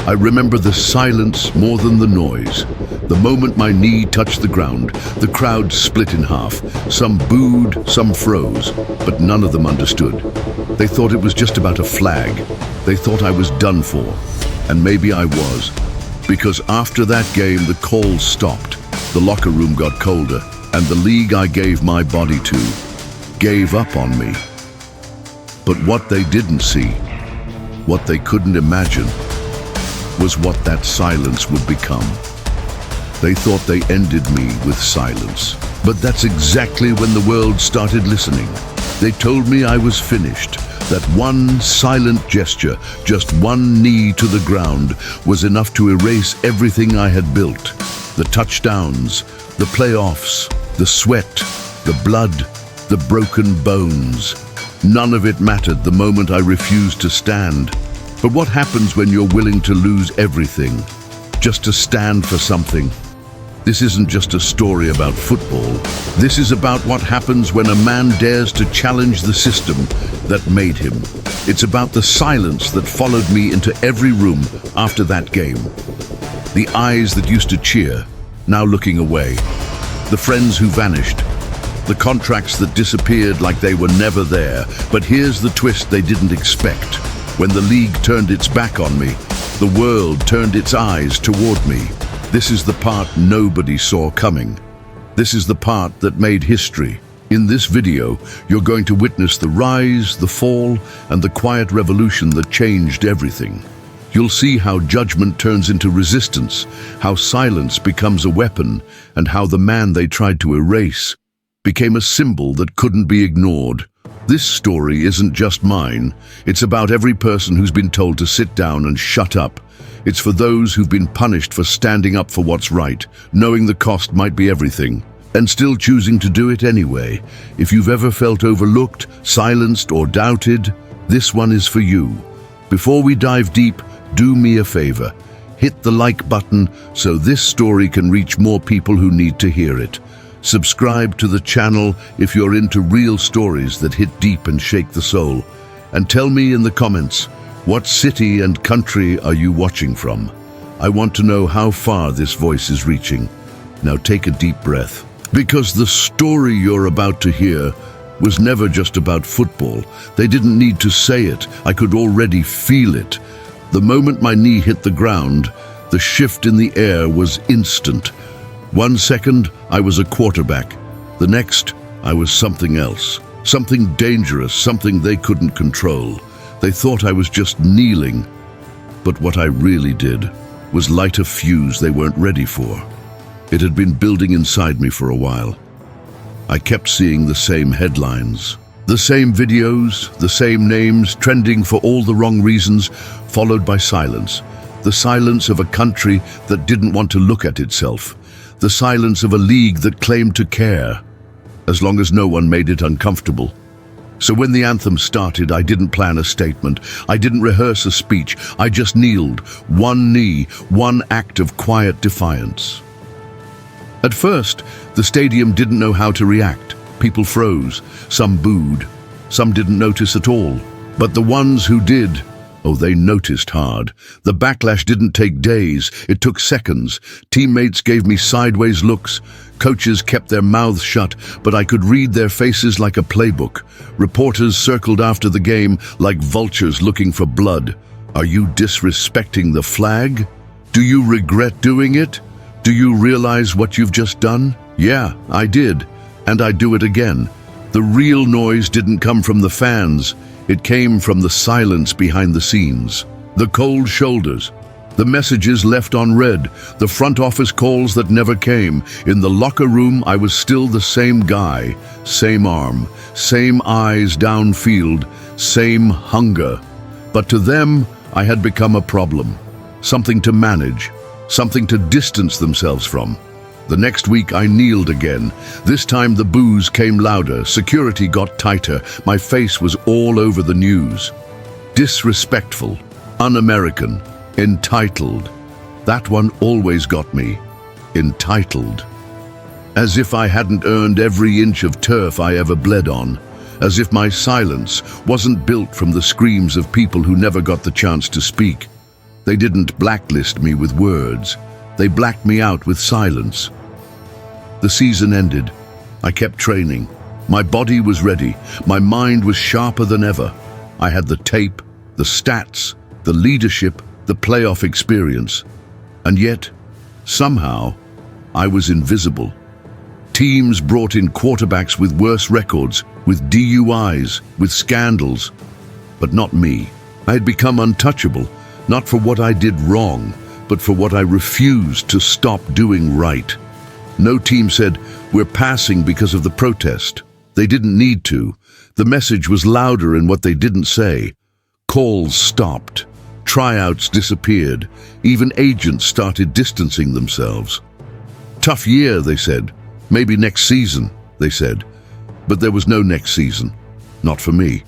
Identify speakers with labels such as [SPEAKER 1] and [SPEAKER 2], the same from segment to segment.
[SPEAKER 1] I remember the silence more than the noise. The moment my knee touched the ground, the crowd split in half. Some booed, some froze, but none of them understood. They thought it was just about a flag. They thought I was done for. And maybe I was. Because after that game, the calls stopped. The locker room got colder, and the league I gave my body to gave up on me. But what they didn't see, what they couldn't imagine, was what that silence would become. They thought they ended me with silence. But that's exactly when the world started listening. They told me I was finished, that one silent gesture, just one knee to the ground, was enough to erase everything I had built. The touchdowns, the playoffs, the sweat, the blood, the broken bones. None of it mattered the moment I refused to stand. But what happens when you're willing to lose everything, just to stand for something? This isn't just a story about football. This is about what happens when a man dares to challenge the system that made him. It's about the silence that followed me into every room after that game. The eyes that used to cheer, now looking away. The friends who vanished. The contracts that disappeared like they were never there. But here's the twist they didn't expect. When the league turned its back on me, the world turned its eyes toward me. This is the part nobody saw coming. This is the part that made history. In this video, you're going to witness the rise, the fall, and the quiet revolution that changed everything. You'll see how judgment turns into resistance, how silence becomes a weapon, and how the man they tried to erase became a symbol that couldn't be ignored. This story isn't just mine. It's about every person who's been told to sit down and shut up. It's for those who've been punished for standing up for what's right, knowing the cost might be everything, and still choosing to do it anyway. If you've ever felt overlooked, silenced, or doubted, this one is for you. Before we dive deep, do me a favor. Hit the like button so this story can reach more people who need to hear it. Subscribe to the channel if you're into real stories that hit deep and shake the soul. And tell me in the comments, what city and country are you watching from? I want to know how far this voice is reaching. Now take a deep breath. Because the story you're about to hear was never just about football. They didn't need to say it. I could already feel it. The moment my knee hit the ground, the shift in the air was instant. 1 second, I was a quarterback. The next, I was something else. Something dangerous, something they couldn't control. They thought I was just kneeling. But what I really did was light a fuse they weren't ready for. It had been building inside me for a while. I kept seeing the same headlines. The same videos, the same names, trending for all the wrong reasons, followed by silence. The silence of a country that didn't want to look at itself. The silence of a league that claimed to care, as long as no one made it uncomfortable. So when the anthem started, I didn't plan a statement. I didn't rehearse a speech. I just kneeled, one knee, one act of quiet defiance. At first, the stadium didn't know how to react. People froze, some booed, some didn't notice at all. But the ones who did, oh, they noticed hard. The backlash didn't take days, it took seconds. Teammates gave me sideways looks. Coaches kept their mouths shut, but I could read their faces like a playbook. Reporters circled after the game like vultures looking for blood. Are you disrespecting the flag? Do you regret doing it? Do you realize what you've just done? Yeah, I did. And I'd do it again. The real noise didn't come from the fans. It came from the silence behind the scenes. The cold shoulders, the messages left unread, the front office calls that never came. In the locker room, I was still the same guy, same arm, same eyes downfield, same hunger. But to them, I had become a problem, something to manage, something to distance themselves from. The next week I kneeled again. This time the boos came louder, security got tighter, my face was all over the news. Disrespectful, un-American, entitled. That one always got me. Entitled. As if I hadn't earned every inch of turf I ever bled on. As if my silence wasn't built from the screams of people who never got the chance to speak. They didn't blacklist me with words. They blacked me out with silence. The season ended. I kept training. My body was ready. My mind was sharper than ever. I had the tape, the stats, the leadership, the playoff experience. And yet, somehow, I was invisible. Teams brought in quarterbacks with worse records, with DUIs, with scandals. But not me. I had become untouchable, not for what I did wrong, but for what I refused to stop doing right. No team said, "We're passing because of the protest." They didn't need to. The message was louder in what they didn't say. Calls stopped. Tryouts disappeared. Even agents started distancing themselves. "Tough year," they said. "Maybe next season," they said. But there was no next season. Not for me.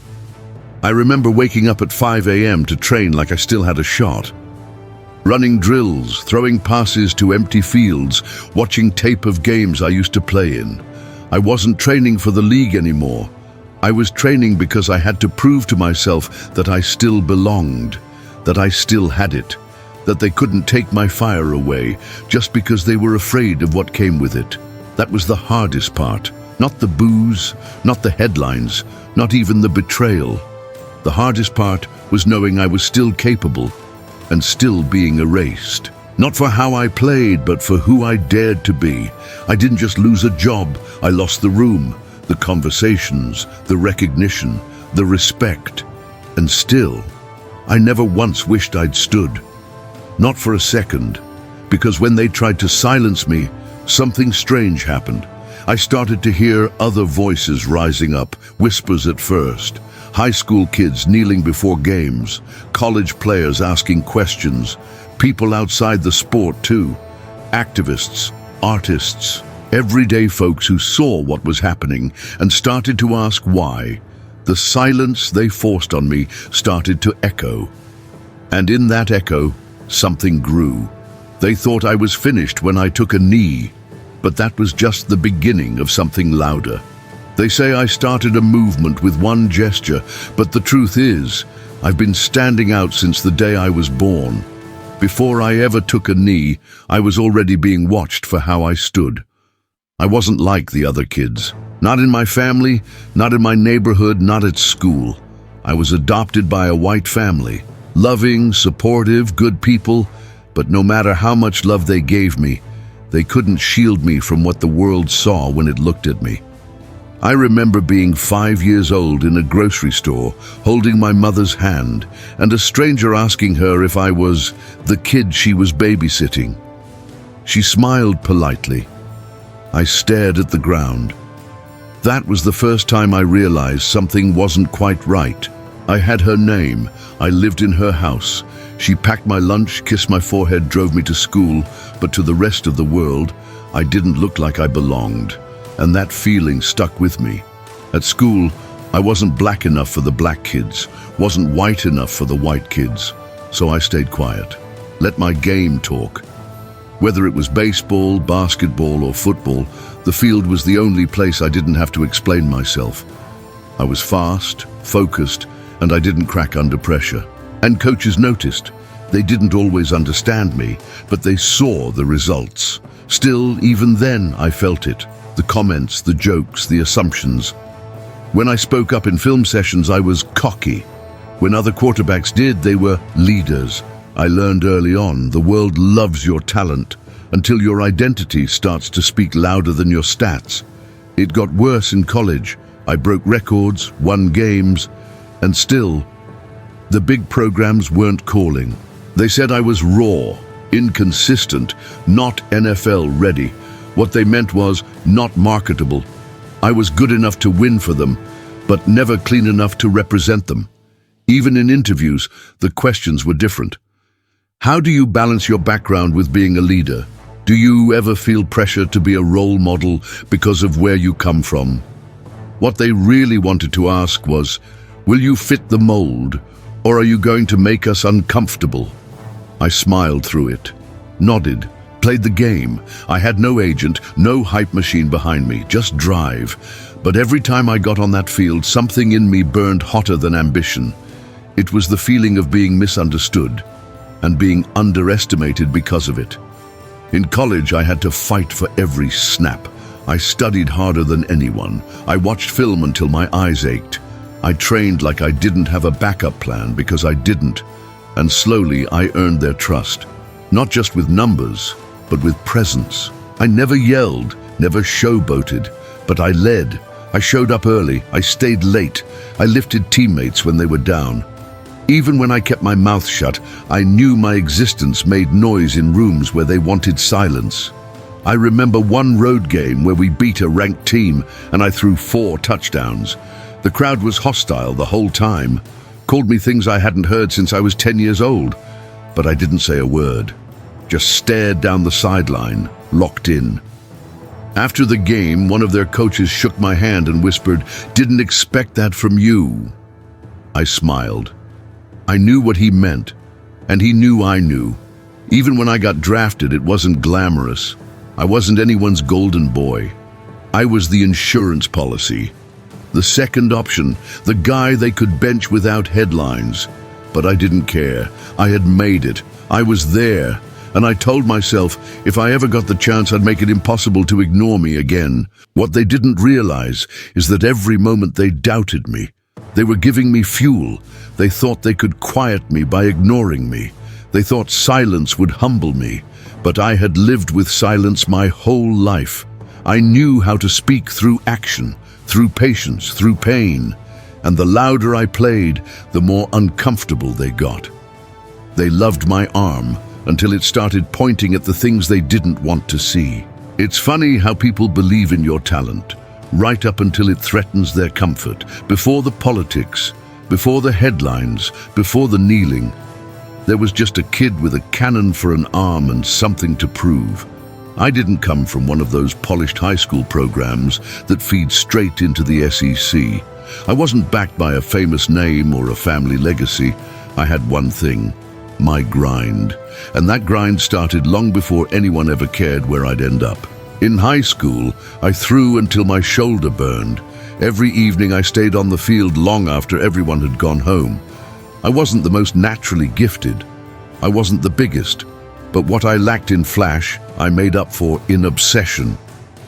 [SPEAKER 1] I remember waking up at 5 a.m. to train like I still had a shot. Running drills, throwing passes to empty fields, watching tape of games I used to play in. I wasn't training for the league anymore. I was training because I had to prove to myself that I still belonged, that I still had it, that they couldn't take my fire away just because they were afraid of what came with it. That was the hardest part. Not the booze, not the headlines, not even the betrayal. The hardest part was knowing I was still capable and still being erased. Not for how I played, but for who I dared to be. I didn't just lose a job, I lost the room, the conversations, the recognition, the respect. And still, I never once wished I'd stood. Not for a second, because when they tried to silence me, something strange happened. I started to hear other voices rising up, whispers at first. High school kids kneeling before games, college players asking questions, people outside the sport too, activists, artists, everyday folks who saw what was happening and started to ask why. The silence they forced on me started to echo. And in that echo, something grew. They thought I was finished when I took a knee, but that was just the beginning of something louder. They say I started a movement with one gesture, but the truth is, I've been standing out since the day I was born. Before I ever took a knee, I was already being watched for how I stood. I wasn't like the other kids. Not in my family, not in my neighborhood, not at school. I was adopted by a white family. Loving, supportive, good people, but no matter how much love they gave me, they couldn't shield me from what the world saw when it looked at me. I remember being 5 years old in a grocery store, holding my mother's hand, and a stranger asking her if I was the kid she was babysitting. She smiled politely. I stared at the ground. That was the first time I realized something wasn't quite right. I had her name. I lived in her house. She packed my lunch, kissed my forehead, drove me to school, but to the rest of the world, I didn't look like I belonged. And that feeling stuck with me. At school, I wasn't black enough for the black kids, wasn't white enough for the white kids. So I stayed quiet, let my game talk. Whether it was baseball, basketball, or football, the field was the only place I didn't have to explain myself. I was fast, focused, and I didn't crack under pressure. And coaches noticed. They didn't always understand me, but they saw the results. Still, even then, I felt it. The comments, the jokes, the assumptions. When I spoke up in film sessions, I was cocky. When other quarterbacks did, they were leaders. I learned early on, the world loves your talent until your identity starts to speak louder than your stats. It got worse in college. I broke records, won games, and still, the big programs weren't calling. They said I was raw, inconsistent, not NFL ready. What they meant was not marketable. I was good enough to win for them, but never clean enough to represent them. Even in interviews, the questions were different. How do you balance your background with being a leader? Do you ever feel pressure to be a role model because of where you come from? What they really wanted to ask was, will you fit the mold, or are you going to make us uncomfortable? I smiled through it, nodded, played the game. I had no agent, no hype machine behind me, just drive. But every time I got on that field, something in me burned hotter than ambition. It was the feeling of being misunderstood. and being underestimated because of it. In college, I had to fight for every snap. I studied harder than anyone. I watched film until my eyes ached. I trained like I didn't have a backup plan because I didn't. And slowly, I earned their trust. Not just with numbers, but with presence. I never yelled, never showboated, but I led. I showed up early. I stayed late. I lifted teammates when they were down. Even when I kept my mouth shut, I knew my existence made noise in rooms where they wanted silence. I remember one road game where we beat a ranked team and I threw 4 touchdowns. The crowd was hostile the whole time, called me things I hadn't heard since I was 10 years old. But I didn't say a word, just stared down the sideline, locked in. After the game, one of their coaches shook my hand and whispered, "Didn't expect that from you." I smiled. I knew what he meant, and he knew I knew. Even when I got drafted, it wasn't glamorous. I wasn't anyone's golden boy. I was the insurance policy, the second option, the guy they could bench without headlines. But I didn't care. I had made it. I was there. And I told myself, if I ever got the chance, I'd make it impossible to ignore me again. What they didn't realize is that every moment they doubted me. They were giving me fuel. They thought they could quiet me by ignoring me. They thought silence would humble me. But I had lived with silence my whole life. I knew how to speak through action, through patience, through pain. And the louder I played, the more uncomfortable they got. They loved my arm until it started pointing at the things they didn't want to see. It's funny how people believe in your talent, right up until it threatens their comfort, before the politics, before the headlines, before the kneeling. There was just a kid with a cannon for an arm and something to prove. I didn't come from one of those polished high school programs that feed straight into the SEC. I wasn't backed by a famous name or a family legacy. I had one thing: my grind. And that grind started long before anyone ever cared where I'd end up. In high school, I threw until my shoulder burned. Every evening I stayed on the field long after everyone had gone home. I wasn't the most naturally gifted. I wasn't the biggest. But what I lacked in flash, I made up for in obsession.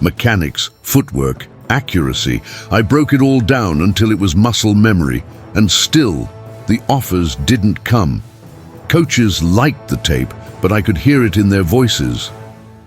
[SPEAKER 1] Mechanics, footwork, accuracy. I broke it all down until it was muscle memory. And still, the offers didn't come. Coaches liked the tape, but I could hear it in their voices.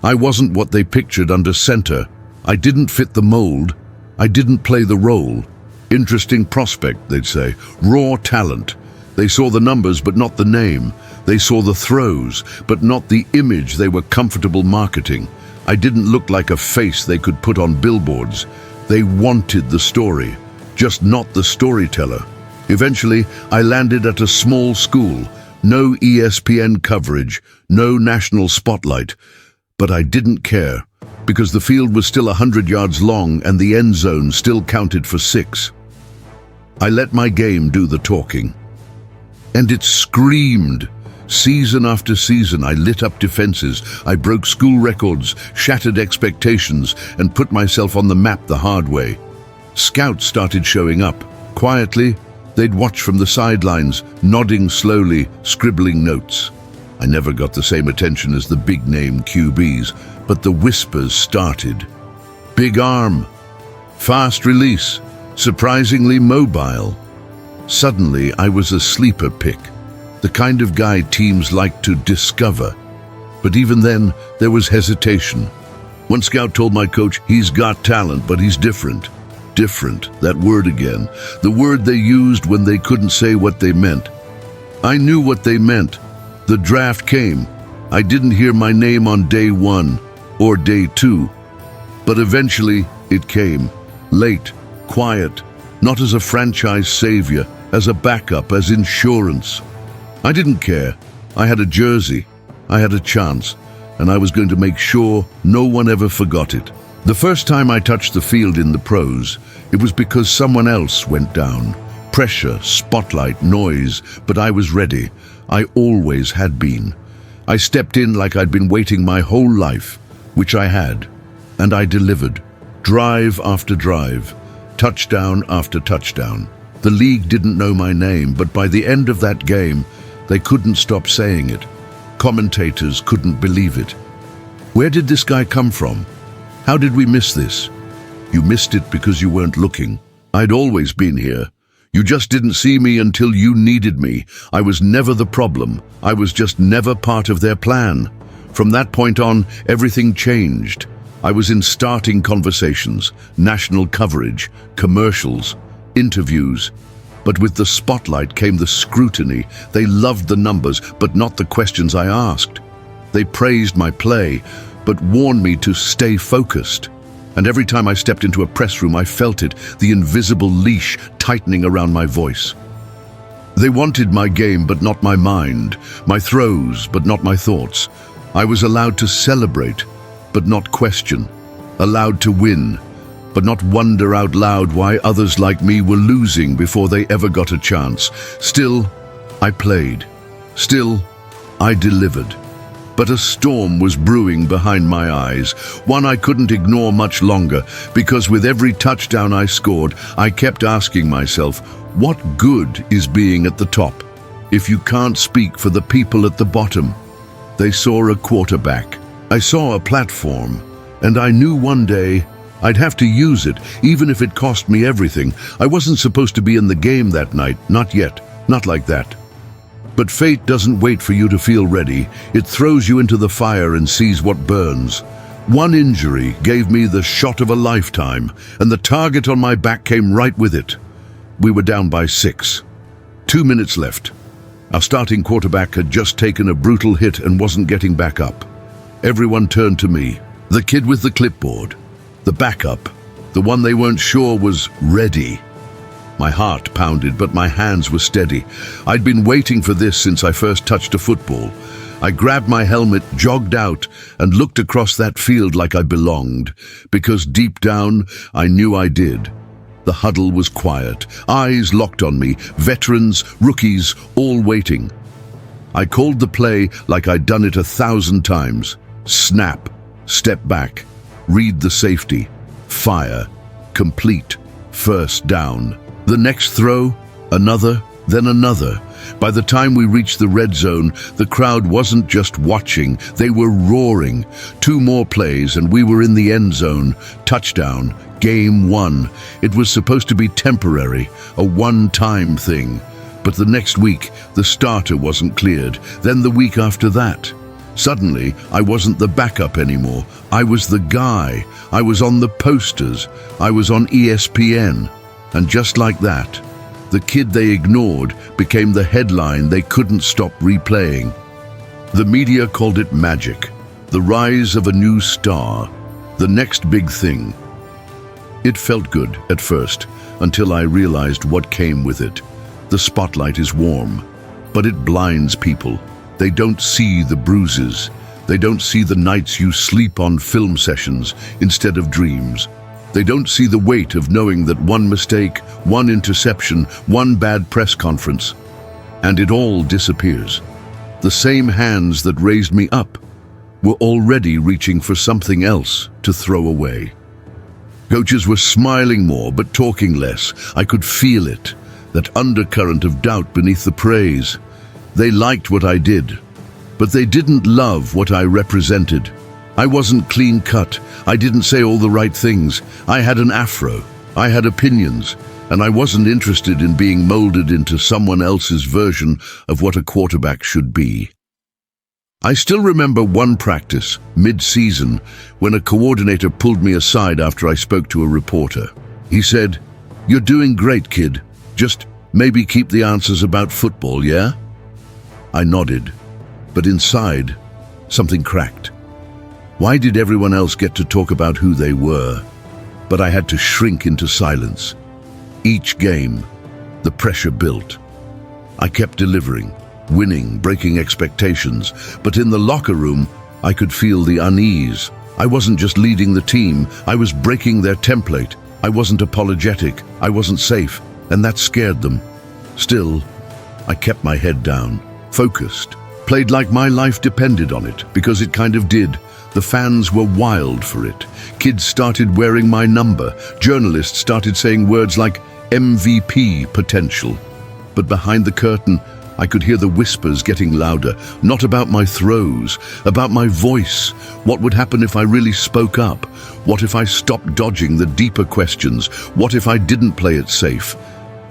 [SPEAKER 1] I wasn't what they pictured under center. I didn't fit the mold. I didn't play the role. Interesting prospect, they'd say. Raw talent. They saw the numbers, but not the name. They saw the throws, but not the image they were comfortable marketing. I didn't look like a face they could put on billboards. They wanted the story, just not the storyteller. Eventually, I landed at a small school. No ESPN coverage, no national spotlight. But I didn't care, because the field was still 100 yards long and the end zone still counted for 6. I let my game do the talking. And it screamed. Season after season, I lit up defenses. I broke school records, shattered expectations, and put myself on the map the hard way. Scouts started showing up. Quietly, they'd watch from the sidelines, nodding slowly, scribbling notes. I never got the same attention as the big-name QBs, but the whispers started. Big arm, fast release, surprisingly mobile. Suddenly, I was a sleeper pick, the kind of guy teams like to discover. But even then, there was hesitation. One scout told my coach, "He's got talent, but he's different." Different, that word again, the word they used when they couldn't say what they meant. I knew what they meant. The draft came. I didn't hear my name on day 1 or day 2, but eventually it came. Late, quiet, not as a franchise savior, as a backup, as insurance. I didn't care. I had a jersey. I had a chance, and I was going to make sure no one ever forgot it. The first time I touched the field in the pros, it was because someone else went down. Pressure, spotlight, noise, but I was ready. I always had been. I stepped in like I'd been waiting my whole life, which I had, and I delivered. Drive after drive, touchdown after touchdown. The league didn't know my name, but by the end of that game, they couldn't stop saying it. Commentators couldn't believe it. Where did this guy come from? How did we miss this? You missed it because you weren't looking. I'd always been here. You just didn't see me until you needed me. I was never the problem. I was just never part of their plan. From that point on, everything changed. I was in starting conversations, national coverage, commercials, interviews. But with the spotlight came the scrutiny. They loved the numbers, but not the questions I asked. They praised my play, but warned me to stay focused. And every time I stepped into a press room, I felt it, the invisible leash tightening around my voice. They wanted my game, but not my mind, my throws, but not my thoughts. I was allowed to celebrate, but not question, allowed to win, but not wonder out loud why others like me were losing before they ever got a chance. Still, I played. Still, I delivered. But a storm was brewing behind my eyes, one I couldn't ignore much longer, because with every touchdown I scored, I kept asking myself, what good is being at the top if you can't speak for the people at the bottom? They saw a quarterback. I saw a platform, and I knew one day I'd have to use it, even if it cost me everything. I wasn't supposed to be in the game that night, not yet, not like that. But fate doesn't wait for you to feel ready. It throws you into the fire and sees what burns. One injury gave me the shot of a lifetime, and the target on my back came right with it. We were down by 6. 2 minutes left. Our starting quarterback had just taken a brutal hit and wasn't getting back up. Everyone turned to me. The kid with the clipboard. The backup. The one they weren't sure was ready. My heart pounded, but my hands were steady. I'd been waiting for this since I first touched a football. I grabbed my helmet, jogged out, and looked across that field like I belonged, because deep down, I knew I did. The huddle was quiet, eyes locked on me, veterans, rookies, all waiting. I called the play like I'd done it 1,000 times. Snap, step back, read the safety, fire, complete, first down. The next throw, another, then another. By the time we reached the red zone, the crowd wasn't just watching, they were roaring. 2 more plays and we were in the end zone. Touchdown, game won. It was supposed to be temporary, a one-time thing. But the next week, the starter wasn't cleared. Then the week after that. Suddenly, I wasn't the backup anymore. I was the guy. I was on the posters. I was on ESPN. And just like that, the kid they ignored became the headline they couldn't stop replaying. The media called it magic, the rise of a new star, the next big thing. It felt good at first, until I realized what came with it. The spotlight is warm, but it blinds people. They don't see the bruises. They don't see the nights you sleep on film sessions instead of dreams. They don't see the weight of knowing that one mistake, one interception, one bad press conference, and it all disappears. The same hands that raised me up were already reaching for something else to throw away. Coaches were smiling more but talking less. I could feel it, that undercurrent of doubt beneath the praise. They liked what I did, but they didn't love what I represented. I wasn't clean cut. I didn't say all the right things. I had an afro. I had opinions. And I wasn't interested in being molded into someone else's version of what a quarterback should be. I still remember one practice, mid-season, when a coordinator pulled me aside after I spoke to a reporter. He said, "You're doing great, kid. Just maybe keep the answers about football, yeah?" I nodded, but inside, something cracked. Why did everyone else get to talk about who they were? But I had to shrink into silence. Each game, the pressure built. I kept delivering, winning, breaking expectations, but in the locker room, I could feel the unease. I wasn't just leading the team, I was breaking their template. I wasn't apologetic, I wasn't safe, and that scared them. Still, I kept my head down, focused, played like my life depended on it, because it kind of did. The fans were wild for it. Kids started wearing my number. Journalists started saying words like MVP potential. But behind the curtain, I could hear the whispers getting louder, not about my throws, about my voice. What would happen if I really spoke up? What if I stopped dodging the deeper questions? What if I didn't play it safe?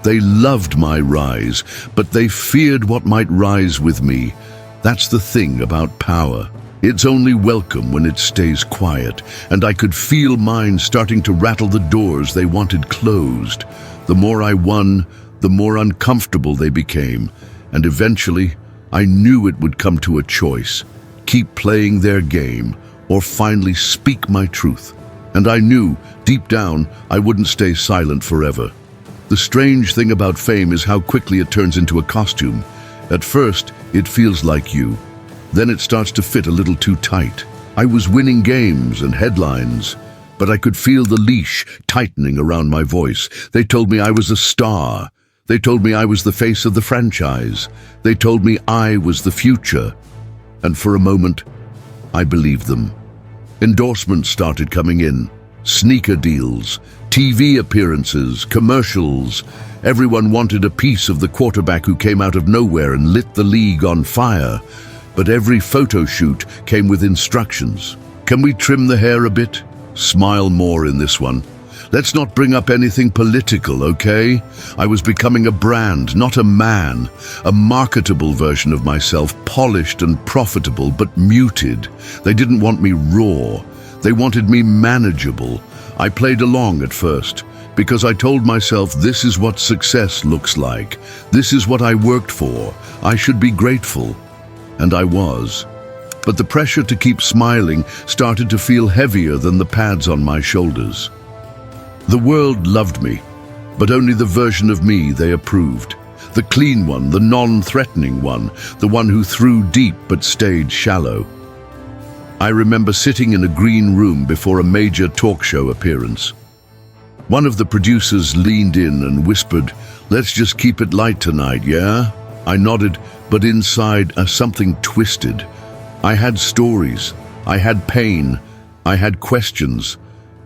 [SPEAKER 1] They loved my rise, but they feared what might rise with me. That's the thing about power. It's only welcome when it stays quiet, and I could feel mine starting to rattle the doors they wanted closed. The more I won, the more uncomfortable they became, and eventually I knew it would come to a choice: keep playing their game or finally speak my truth. And I knew, deep down, I wouldn't stay silent forever. The strange thing about fame is how quickly it turns into a costume. At first, it feels like you. Then it starts to fit a little too tight. I was winning games and headlines, but I could feel the leash tightening around my voice. They told me I was a star. They told me I was the face of the franchise. They told me I was the future. And for a moment, I believed them. Endorsements started coming in. Sneaker deals, TV appearances, commercials. Everyone wanted a piece of the quarterback who came out of nowhere and lit the league on fire. But every photo shoot came with instructions. Can we trim the hair a bit? Smile more in this one. Let's not bring up anything political, okay? I was becoming a brand, not a man. A marketable version of myself, polished and profitable, but muted. They didn't want me raw. They wanted me manageable. I played along at first, because I told myself this is what success looks like. This is what I worked for. I should be grateful. And I was. But the pressure to keep smiling started to feel heavier than the pads on my shoulders. The world loved me, but only the version of me they approved. The clean one, the non-threatening one, the one who threw deep but stayed shallow. I remember sitting in a green room before a major talk show appearance. One of the producers leaned in and whispered, "Let's just keep it light tonight, yeah?" I nodded, but inside something twisted. I had stories, I had pain, I had questions,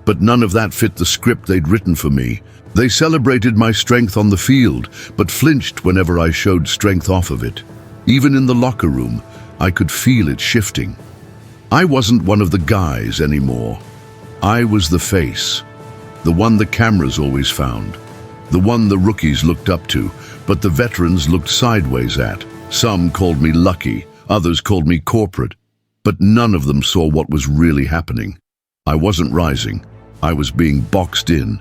[SPEAKER 1] but none of that fit the script they'd written for me. They celebrated my strength on the field, but flinched whenever I showed strength off of it. Even in the locker room, I could feel it shifting. I wasn't one of the guys anymore. I was the face, the one the cameras always found, the one the rookies looked up to, but the veterans looked sideways at. Some called me lucky, others called me corporate, but none of them saw what was really happening. I wasn't rising, I was being boxed in.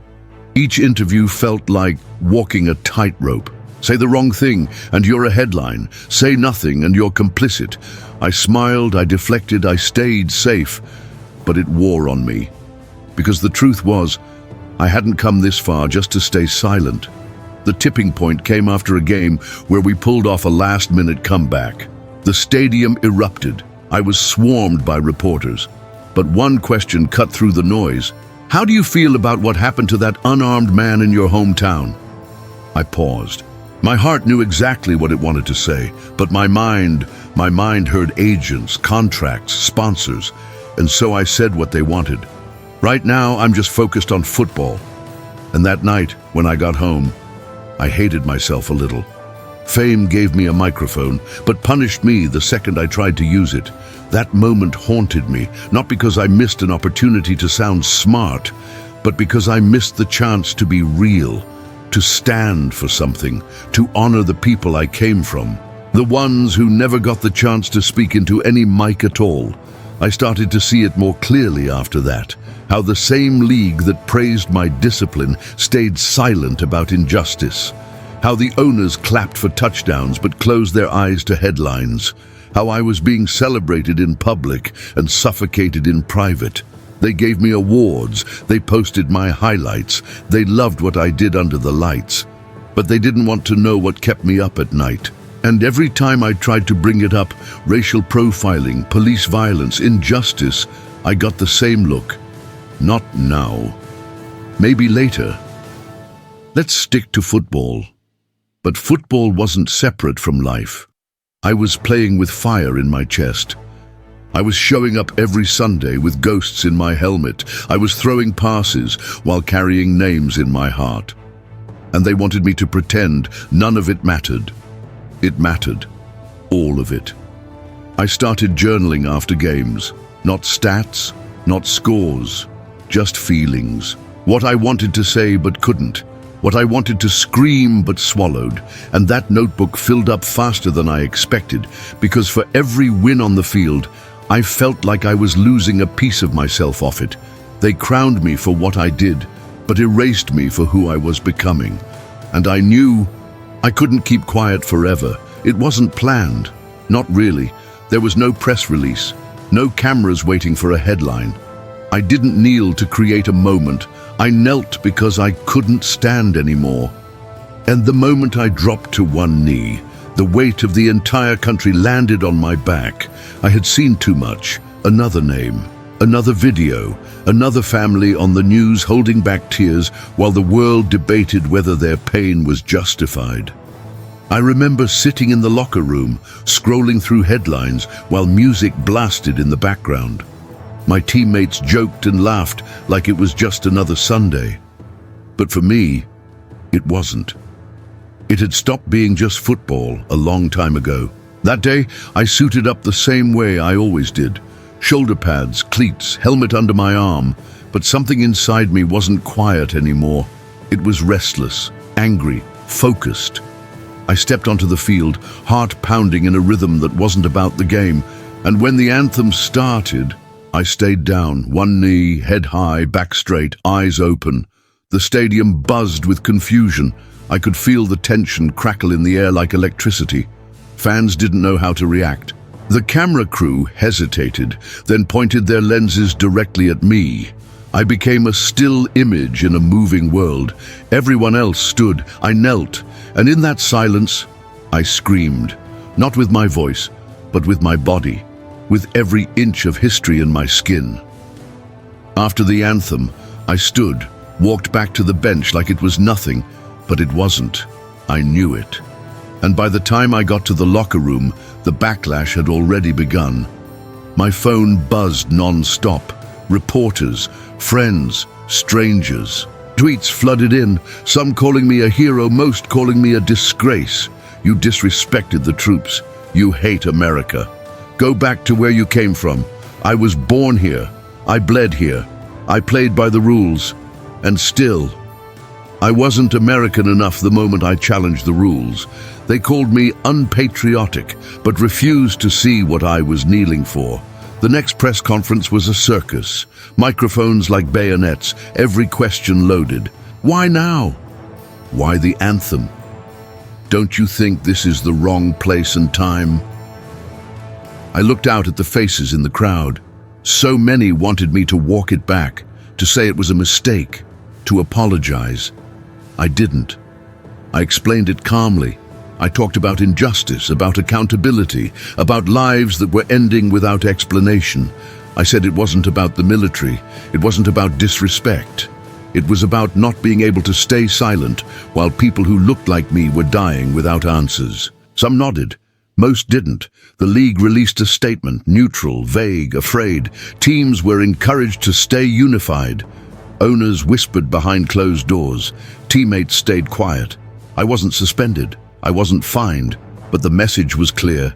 [SPEAKER 1] Each interview felt like walking a tightrope. Say the wrong thing, and you're a headline. Say nothing, and you're complicit. I smiled, I deflected, I stayed safe, but it wore on me. Because the truth was, I hadn't come this far just to stay silent. The tipping point came after a game where we pulled off a last-minute comeback. The stadium erupted. I was swarmed by reporters. But one question cut through the noise. How do you feel about what happened to that unarmed man in your hometown? I paused. My heart knew exactly what it wanted to say, but my mind heard agents, contracts, sponsors, and so I said what they wanted. Right now, I'm just focused on football. And that night, when I got home, I hated myself a little. Fame gave me a microphone, but punished me the second I tried to use it. That moment haunted me, not because I missed an opportunity to sound smart, but because I missed the chance to be real, to stand for something, to honor the people I came from, the ones who never got the chance to speak into any mic at all. I started to see it more clearly after that, how the same league that praised my discipline stayed silent about injustice, how the owners clapped for touchdowns but closed their eyes to headlines, how I was being celebrated in public and suffocated in private. They gave me awards, they posted my highlights, they loved what I did under the lights, but they didn't want to know what kept me up at night. And every time I tried to bring it up, racial profiling, police violence, injustice, I got the same look. Not now. Maybe later. Let's stick to football. But football wasn't separate from life. I was playing with fire in my chest. I was showing up every Sunday with ghosts in my helmet. I was throwing passes while carrying names in my heart. And they wanted me to pretend none of it mattered. It mattered. All of it. I started journaling after games. Not stats, not scores, just feelings. What I wanted to say but couldn't. What I wanted to scream but swallowed. And that notebook filled up faster than I expected, because for every win on the field, I felt like I was losing a piece of myself off it. They crowned me for what I did, but erased me for who I was becoming. And I knew I couldn't keep quiet forever. It wasn't planned. Not really. There was no press release, no cameras waiting for a headline. I didn't kneel to create a moment. I knelt because I couldn't stand anymore. And the moment I dropped to one knee, the weight of the entire country landed on my back. I had seen too much. Another name, another video, another family on the news holding back tears while the world debated whether their pain was justified. I remember sitting in the locker room, scrolling through headlines while music blasted in the background. My teammates joked and laughed like it was just another Sunday. But for me, it wasn't. It had stopped being just football a long time ago. That day, I suited up the same way I always did. Shoulder pads, cleats, helmet under my arm. But something inside me wasn't quiet anymore. It was restless, angry, focused. I stepped onto the field, heart pounding in a rhythm that wasn't about the game. And when the anthem started, I stayed down, one knee, head high, back straight, eyes open. The stadium buzzed with confusion. I could feel the tension crackle in the air like electricity. Fans didn't know how to react. The camera crew hesitated, then pointed their lenses directly at me. I became a still image in a moving world. Everyone else stood. I knelt, and in that silence, I screamed. Not with my voice, but with my body, with every inch of history in my skin. After the anthem, I stood, walked back to the bench like it was nothing, but it wasn't. I knew it. And by the time I got to the locker room, the backlash had already begun. My phone buzzed non-stop. Reporters, friends, strangers. Tweets flooded in, some calling me a hero, most calling me a disgrace. You disrespected the troops. You hate America. Go back to where you came from. I was born here. I bled here. I played by the rules. And still, I wasn't American enough the moment I challenged the rules. They called me unpatriotic, but refused to see what I was kneeling for. The next press conference was a circus. Microphones like bayonets, every question loaded. Why now? Why the anthem? Don't you think this is the wrong place and time? I looked out at the faces in the crowd. So many wanted me to walk it back, to say it was a mistake, to apologize. I didn't. I explained it calmly. I talked about injustice, about accountability, about lives that were ending without explanation. I said it wasn't about the military. It wasn't about disrespect. It was about not being able to stay silent while people who looked like me were dying without answers. Some nodded. Most didn't. The league released a statement, neutral, vague, afraid. Teams were encouraged to stay unified. Owners whispered behind closed doors. Teammates stayed quiet. I wasn't suspended. I wasn't fined, but the message was clear.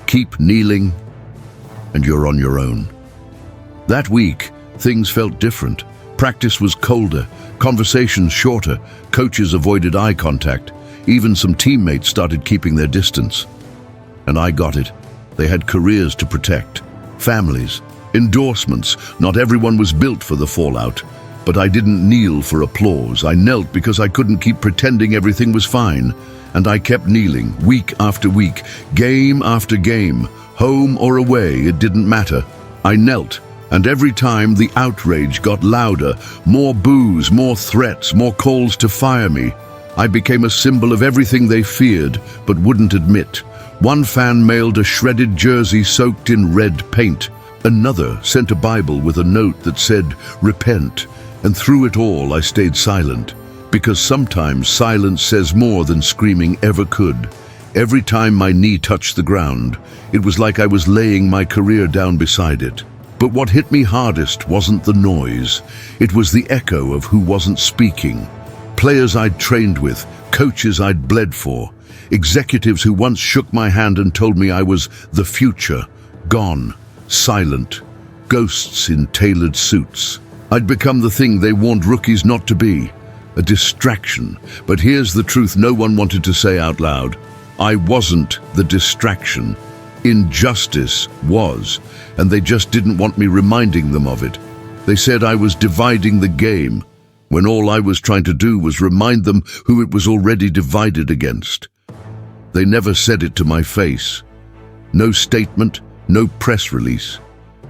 [SPEAKER 1] Keep kneeling, and you're on your own. That week, things felt different. Practice was colder, conversations shorter, coaches avoided eye contact. Even some teammates started keeping their distance. And I got it. They had careers to protect, families, endorsements. Not everyone was built for the fallout. But I didn't kneel for applause. I knelt because I couldn't keep pretending everything was fine. And I kept kneeling, week after week, game after game, home or away, it didn't matter. I knelt, and every time the outrage got louder, more boos, more threats, more calls to fire me. I became a symbol of everything they feared, but wouldn't admit. One fan mailed a shredded jersey soaked in red paint. Another sent a Bible with a note that said, "Repent." And through it all, I stayed silent. Because sometimes silence says more than screaming ever could. Every time my knee touched the ground, it was like I was laying my career down beside it. But what hit me hardest wasn't the noise. It was the echo of who wasn't speaking. Players I'd trained with, coaches I'd bled for, Executives who once shook my hand and told me I was the future, gone, silent, ghosts in tailored suits. I'd become the thing they warned rookies not to be, a distraction. But here's the truth no one wanted to say out loud. I wasn't the distraction. Injustice was, and they just didn't want me reminding them of it. They said I was dividing the game, when all I was trying to do was remind them who it was already divided against. They never said it to my face. No statement, no press release.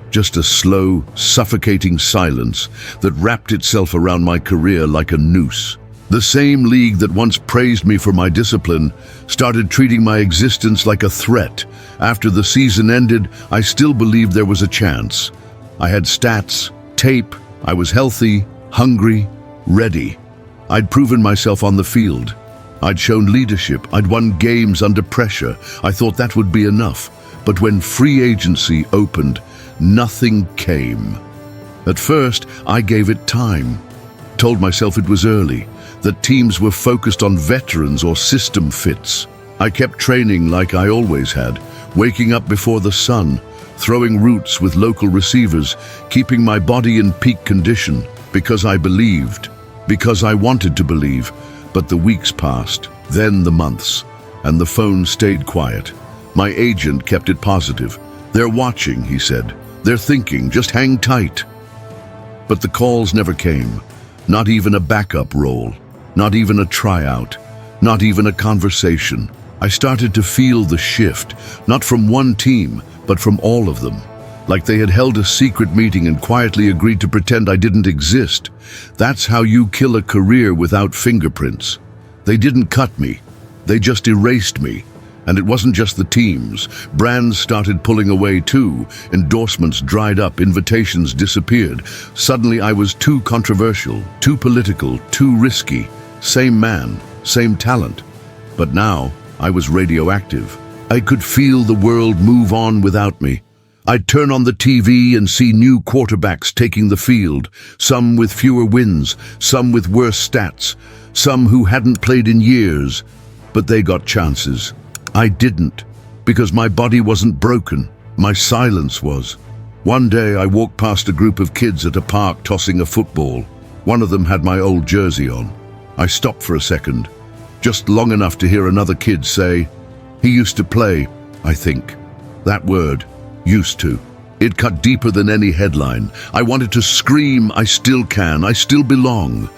[SPEAKER 1] Just a slow, suffocating silence that wrapped itself around my career like a noose. The same league that once praised me for my discipline started treating my existence like a threat. After the season ended, I still believed there was a chance. I had stats, tape, I was healthy, hungry, ready. I'd proven myself on the field. I'd shown leadership. I'd won games under pressure. I thought that would be enough. But when free agency opened, nothing came. At first, I gave it time. Told myself it was early, that teams were focused on veterans or system fits. I kept training like I always had, waking up before the sun, throwing routes with local receivers, keeping my body in peak condition, because I believed, because I wanted to believe. But the weeks passed, then the months, and the phone stayed quiet. My agent kept it positive. They're watching, he said. They're thinking, just hang tight. But the calls never came. Not even a backup role. Not even a tryout. Not even a conversation. I started to feel the shift, not from one team, but from all of them. Like they had held a secret meeting and quietly agreed to pretend I didn't exist. That's how you kill a career without fingerprints. They didn't cut me. They just erased me. And it wasn't just the teams. Brands started pulling away too. Endorsements dried up, invitations disappeared. Suddenly I was too controversial, too political, too risky. Same man, same talent. But now I was radioactive. I could feel the world move on without me. I'd turn on the TV and see new quarterbacks taking the field, some with fewer wins, some with worse stats, some who hadn't played in years, but they got chances. I didn't, because my body wasn't broken, my silence was. One day I walked past a group of kids at a park tossing a football. One of them had my old jersey on. I stopped for a second, just long enough to hear another kid say, "He used to play, I think." That word, used to. It cut deeper than any headline. I wanted to scream, I still can, I still belong.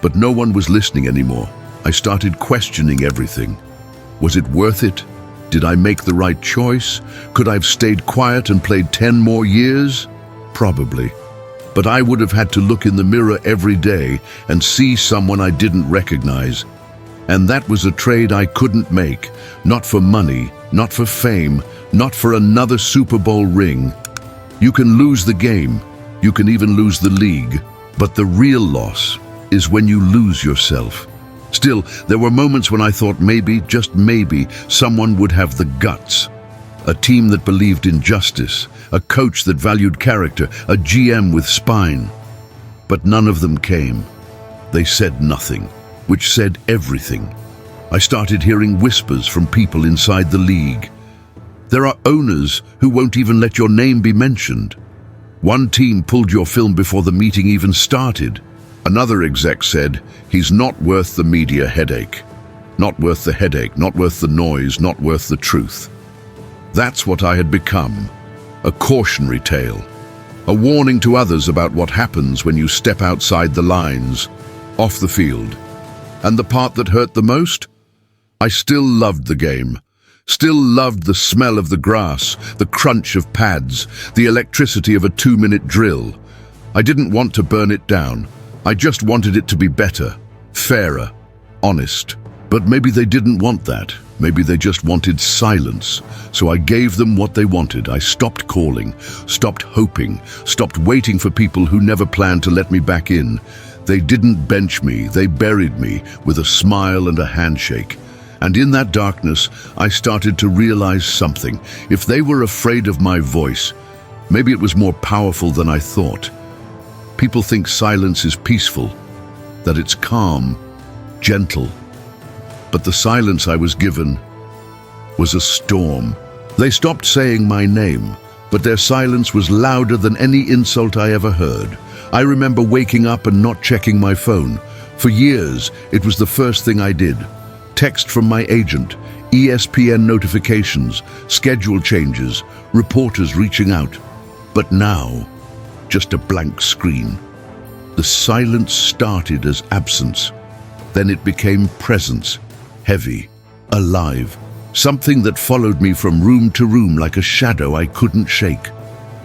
[SPEAKER 1] But no one was listening anymore. I started questioning everything. Was it worth it? Did I make the right choice? Could I have stayed quiet and played 10 more years? Probably. But I would have had to look in the mirror every day and see someone I didn't recognize. And that was a trade I couldn't make. Not for money, not for fame, not for another Super Bowl ring. You can lose the game, you can even lose the league, but the real loss is when you lose yourself. Still, there were moments when I thought maybe, just maybe, someone would have the guts. A team that believed in justice, a coach that valued character, a GM with spine. But none of them came. They said nothing, which said everything. I started hearing whispers from people inside the league. There are owners who won't even let your name be mentioned. One team pulled your film before the meeting even started. Another exec said, "He's not worth the media headache." Not worth the headache, not worth the noise, not worth the truth. That's what I had become. A cautionary tale. A warning to others about what happens when you step outside the lines, off the field. And the part that hurt the most? I still loved the game. Still loved the smell of the grass, the crunch of pads, the electricity of a 2-minute drill. I didn't want to burn it down. I just wanted it to be better, fairer, honest. But maybe they didn't want that. Maybe they just wanted silence. So I gave them what they wanted. I stopped calling, stopped hoping, stopped waiting for people who never planned to let me back in. They didn't bench me, they buried me with a smile and a handshake. And in that darkness, I started to realize something. If they were afraid of my voice, maybe it was more powerful than I thought. People think silence is peaceful, that it's calm, gentle. But the silence I was given was a storm. They stopped saying my name, but their silence was louder than any insult I ever heard. I remember waking up and not checking my phone. For years, it was the first thing I did. Text from my agent, ESPN notifications, schedule changes, reporters reaching out. But now, just a blank screen. The silence started as absence. Then it became presence, heavy, alive, something that followed me from room to room like a shadow I couldn't shake.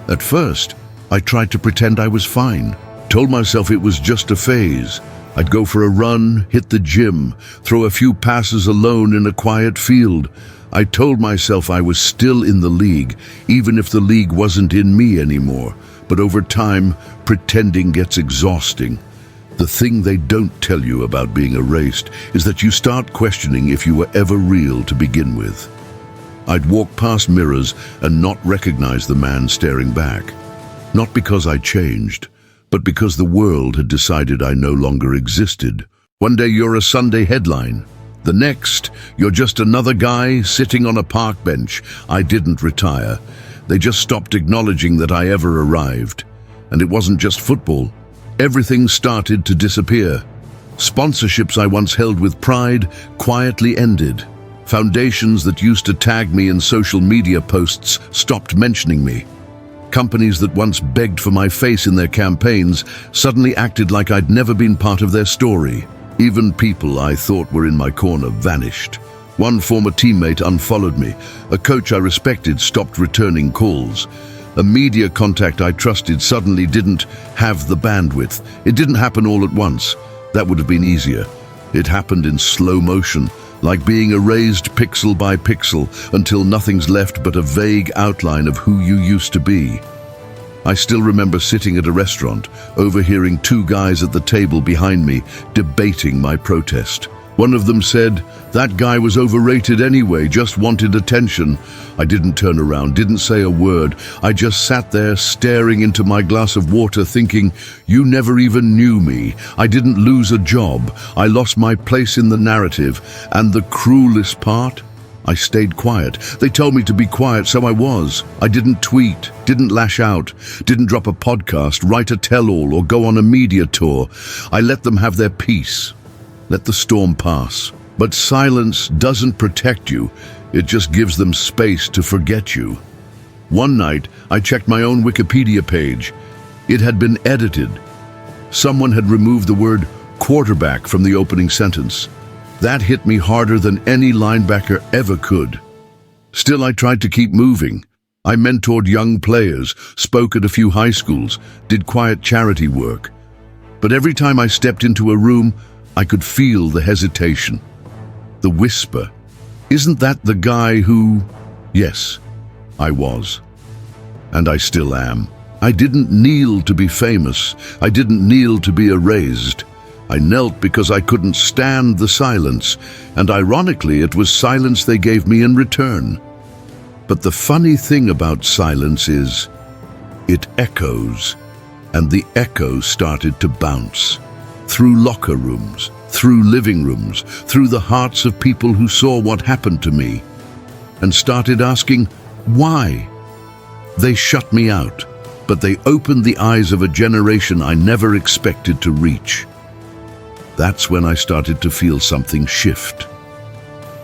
[SPEAKER 1] At first, I tried to pretend I was fine, told myself it was just a phase. I'd go for a run, hit the gym, throw a few passes alone in a quiet field. I told myself I was still in the league, even if the league wasn't in me anymore. But over time, pretending gets exhausting. The thing they don't tell you about being erased is that you start questioning if you were ever real to begin with. I'd walk past mirrors and not recognize the man staring back. Not because I changed, but because the world had decided I no longer existed. One day you're a Sunday headline. The next, you're just another guy sitting on a park bench. I didn't retire. They just stopped acknowledging that I ever arrived. And it wasn't just football. Everything started to disappear. Sponsorships I once held with pride quietly ended. Foundations that used to tag me in social media posts stopped mentioning me. Companies that once begged for my face in their campaigns suddenly acted like I'd never been part of their story. Even people I thought were in my corner vanished. One former teammate unfollowed me. A coach I respected stopped returning calls. A media contact I trusted suddenly didn't have the bandwidth. It didn't happen all at once. That would have been easier. It happened in slow motion, like being erased pixel by pixel until nothing's left but a vague outline of who you used to be. I still remember sitting at a restaurant, overhearing two guys at the table behind me debating my protest. One of them said, "That guy was overrated anyway, just wanted attention." I didn't turn around, didn't say a word. I just sat there staring into my glass of water thinking, you never even knew me. I didn't lose a job. I lost my place in the narrative. And the cruelest part? I stayed quiet. They told me to be quiet, so I was. I didn't tweet, didn't lash out, didn't drop a podcast, write a tell-all, or go on a media tour. I let them have their peace. Let the storm pass. But silence doesn't protect you. It just gives them space to forget you. One night, I checked my own Wikipedia page. It had been edited. Someone had removed the word quarterback from the opening sentence. That hit me harder than any linebacker ever could. Still, I tried to keep moving. I mentored young players, spoke at a few high schools, did quiet charity work. But every time I stepped into a room, I could feel the hesitation, the whisper. Isn't that the guy who... Yes, I was. And I still am. I didn't kneel to be famous. I didn't kneel to be erased. I knelt because I couldn't stand the silence, and ironically, it was silence they gave me in return. But the funny thing about silence is, it echoes, and the echo started to bounce. Through locker rooms, through living rooms, through the hearts of people who saw what happened to me, and started asking, why? They shut me out, but they opened the eyes of a generation I never expected to reach. That's when I started to feel something shift.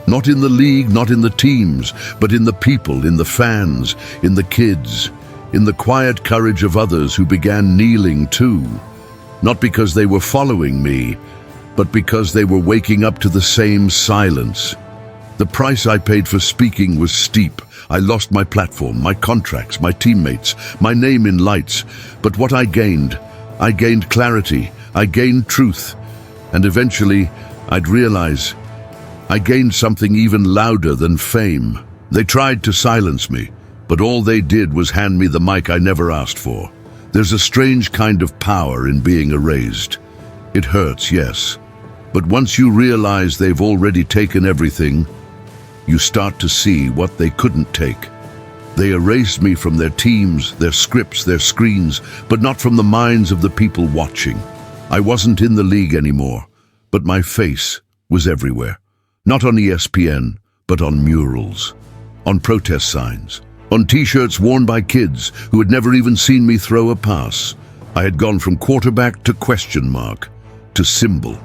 [SPEAKER 1] Not in the league, not in the teams, but in the people, in the fans, in the kids, in the quiet courage of others who began kneeling too. Not because they were following me, but because they were waking up to the same silence. The price I paid for speaking was steep. I lost my platform, my contracts, my teammates, my name in lights. But what I gained clarity, I gained truth. And eventually, I'd realize I gained something even louder than fame. They tried to silence me, but all they did was hand me the mic I never asked for. There's a strange kind of power in being erased. It hurts, yes. But once you realize they've already taken everything, you start to see what they couldn't take. They erased me from their teams, their scripts, their screens, but not from the minds of the people watching. I wasn't in the league anymore, but my face was everywhere. Not on ESPN, but on murals, on protest signs, on t-shirts worn by kids who had never even seen me throw a pass. I had gone from quarterback to question mark, to symbol,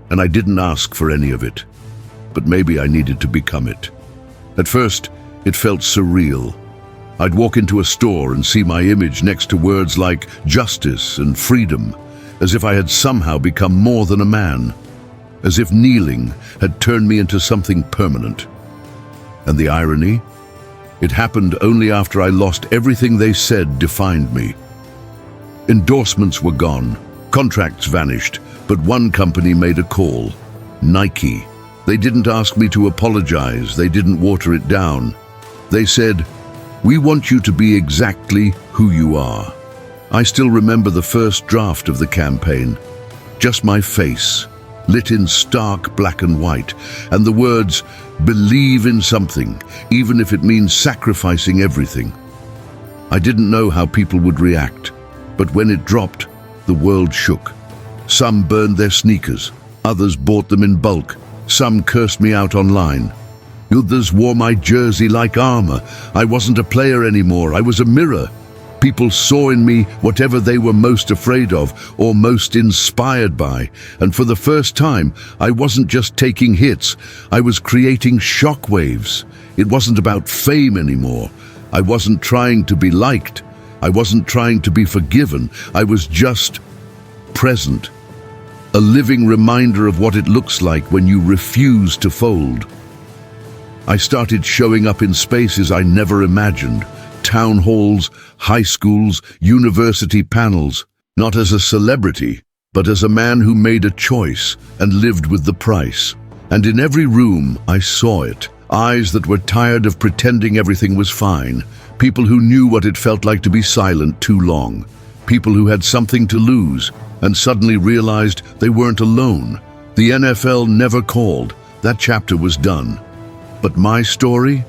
[SPEAKER 1] and I didn't ask for any of it. But maybe I needed to become it. At first, it felt surreal. I'd walk into a store and see my image next to words like justice and freedom, as if I had somehow become more than a man, as if kneeling had turned me into something permanent. And the irony? It happened only after I lost everything they said defined me. Endorsements were gone, contracts vanished, but one company made a call: Nike. They didn't ask me to apologize, they didn't water it down. They said, "We want you to be exactly who you are." I still remember the first draft of the campaign. Just my face, lit in stark black and white, and the words, "Believe in something, even if it means sacrificing everything." I didn't know how people would react, but when it dropped, the world shook. Some burned their sneakers, others bought them in bulk, some cursed me out online. Others wore my jersey like armor. I wasn't a player anymore, I was a mirror. People saw in me whatever they were most afraid of or most inspired by, and for the first time, I wasn't just taking hits, I was creating shockwaves. It wasn't about fame anymore. I wasn't trying to be liked. I wasn't trying to be forgiven. I was just present. A living reminder of what it looks like when you refuse to fold. I started showing up in spaces I never imagined. Town halls, high schools, university panels, not as a celebrity, but as a man who made a choice and lived with the price. And in every room, I saw it. Eyes that were tired of pretending everything was fine. People who knew what it felt like to be silent too long. People who had something to lose and suddenly realized they weren't alone. The NFL never called. That chapter was done. But my story?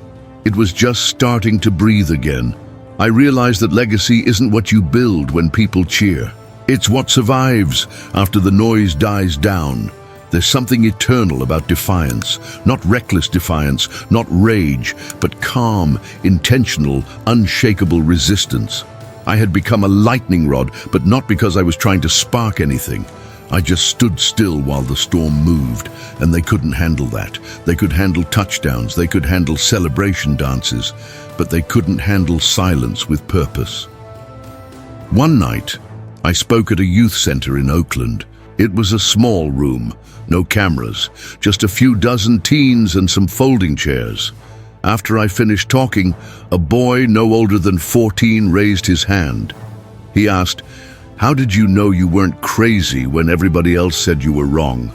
[SPEAKER 1] It was just starting to breathe again. I realized that legacy isn't what you build when people cheer. It's what survives after the noise dies down. There's something eternal about defiance, not reckless defiance, not rage, but calm, intentional, unshakable resistance. I had become a lightning rod, but not because I was trying to spark anything. I just stood still while the storm moved, and they couldn't handle that. They could handle touchdowns, they could handle celebration dances, but they couldn't handle silence with purpose. One night, I spoke at a youth center in Oakland. It was a small room, no cameras, just a few dozen teens and some folding chairs. After I finished talking, a boy no older than 14 raised his hand. He asked, "How did you know you weren't crazy when everybody else said you were wrong?"